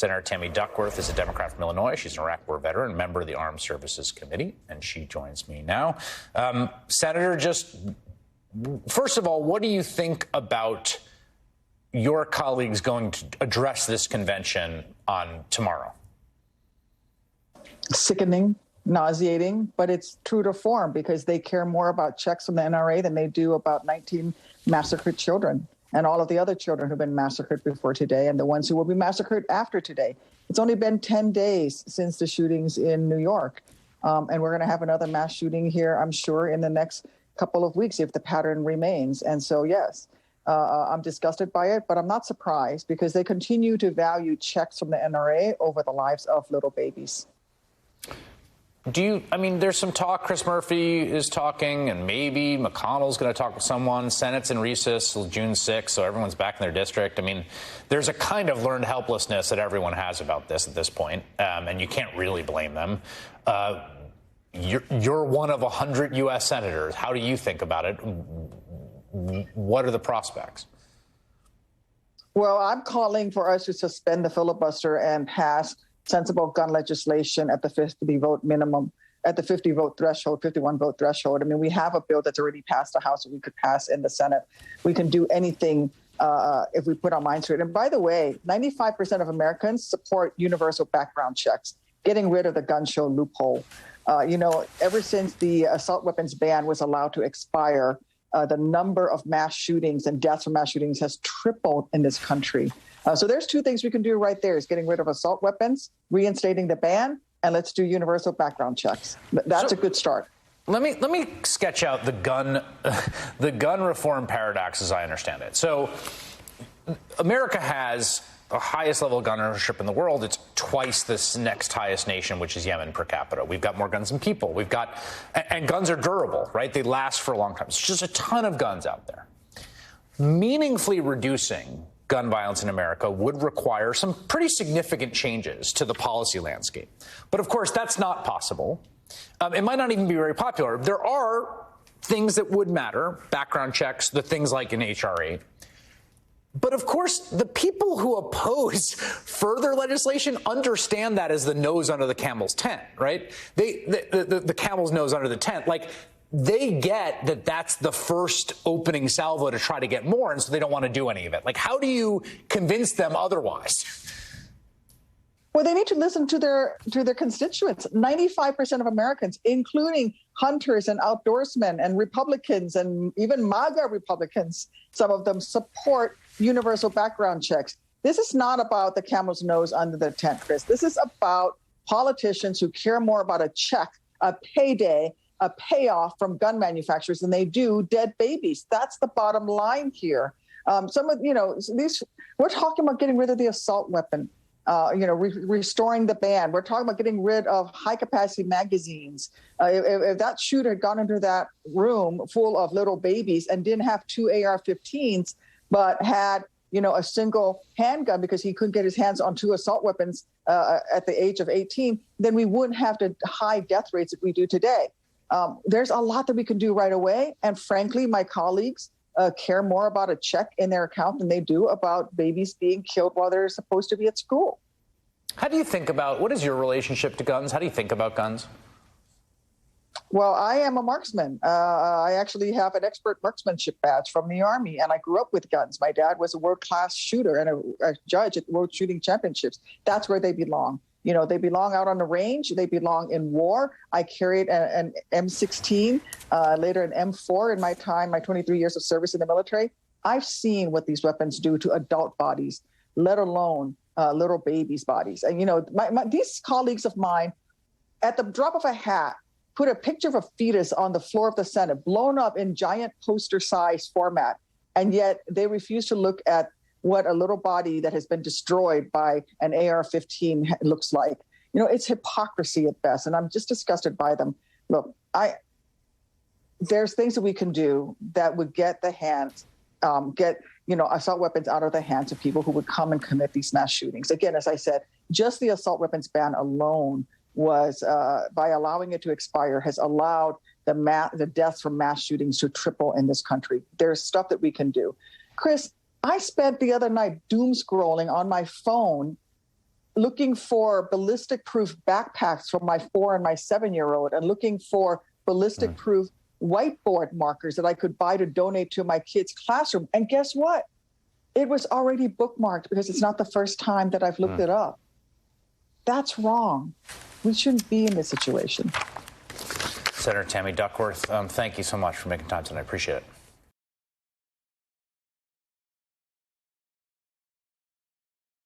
Senator Tammy Duckworth is a Democrat from Illinois. She's an Iraq War veteran, member of the Armed Services Committee, and she joins me now. Senator, just first of all, what do you think about your colleagues going to address this convention on tomorrow? Sickening, nauseating, but it's true to form because they care more about checks from the NRA than they do about 19 massacred children and all of the other children who've been massacred before today and the ones who will be massacred after today. It's only been 10 days since the shootings in New York, and we're going to have another mass shooting here, I'm sure, in the next couple of weeks if the pattern remains. And so, yes, I'm disgusted by it, but I'm not surprised because they continue to value checks from the NRA over the lives of little babies. There's some talk, Chris Murphy is talking, and maybe McConnell's going to talk with someone. Senate's in recess till June 6th, so everyone's back in their district. There's a kind of learned helplessness that everyone has about this at this point, and you can't really blame them. You're one of 100 U.S. senators. How do you think about it? What are the prospects? Well, I'm calling for us to suspend the filibuster and pass sensible gun legislation at the 50 vote minimum, at the 50 vote threshold, 51 vote threshold. We have a bill that's already passed the House that we could pass in the Senate. We can do anything if we put our minds to it. And by the way, 95% of Americans support universal background checks, getting rid of the gun show loophole. Ever since the assault weapons ban was allowed to expire, the number of mass shootings and deaths from mass shootings has tripled in this country. So there's two things we can do right there: is getting rid of assault weapons, reinstating the ban, and let's do universal background checks. That's a good start. Let me sketch out the gun reform paradox as I understand it. So America has the highest level of gun ownership in the world. It's twice this next highest nation, which is Yemen per capita. We've got more guns than people. And guns are durable, right? They last for a long time. It's just a ton of guns out there. Meaningfully reducing gun violence in America would require some pretty significant changes to the policy landscape. But of course, that's not possible. It might not even be very popular. There are things that would matter, background checks, the things like in H.R. 8. But of course, the people who oppose further legislation understand that as the nose under the camel's tent, right? The camel's nose under the tent. They get that that's the first opening salvo to try to get more, and so they don't want to do any of it. How do you convince them otherwise? Well, they need to listen to their constituents. 95% of Americans, including hunters and outdoorsmen and Republicans and even MAGA Republicans, some of them support universal background checks. This is not about the camel's nose under the tent, Chris. This is about politicians who care more about a check, a payday, a payoff from gun manufacturers than they do dead babies. That's the bottom line here. We're talking about getting rid of the assault weapon, restoring the ban. We're talking about getting rid of high-capacity magazines. If that shooter had gone into that room full of little babies and didn't have two AR-15s, but had, a single handgun because he couldn't get his hands on two assault weapons at the age of 18, then we wouldn't have the high death rates that we do today. There's a lot that we can do right away. And frankly, my colleagues care more about a check in their account than they do about babies being killed while they're supposed to be at school. How do you think about, what is your relationship to guns? How do you think about guns? Well, I am a marksman. I actually have an expert marksmanship badge from the Army, and I grew up with guns. My dad was a world-class shooter and a judge at the World Shooting Championships. That's where they belong. They belong out on the range. They belong in war. I carried an M16, later an M4 in my time, my 23 years of service in the military. I've seen what these weapons do to adult bodies, let alone little babies' bodies. And, these colleagues of mine, at the drop of a hat, put a picture of a fetus on the floor of the Senate, blown up in giant poster-size format, and yet they refuse to look at what a little body that has been destroyed by an AR-15 looks like. It's hypocrisy at best, and I'm just disgusted by them. Look, there's things that we can do that would get assault weapons out of the hands of people who would come and commit these mass shootings. Again, as I said, just the assault weapons ban alone was, by allowing it to expire, has allowed the deaths from mass shootings to triple in this country. There's stuff that we can do. Chris, I spent the other night doom scrolling on my phone looking for ballistic-proof backpacks for my 4 and my 7-year-old, and looking for ballistic-proof whiteboard markers that I could buy to donate to my kids' classroom. And guess what? It was already bookmarked because it's not the first time that I've looked it up. That's wrong. We shouldn't be in this situation. Senator Tammy Duckworth, thank you so much for making time tonight. I appreciate it.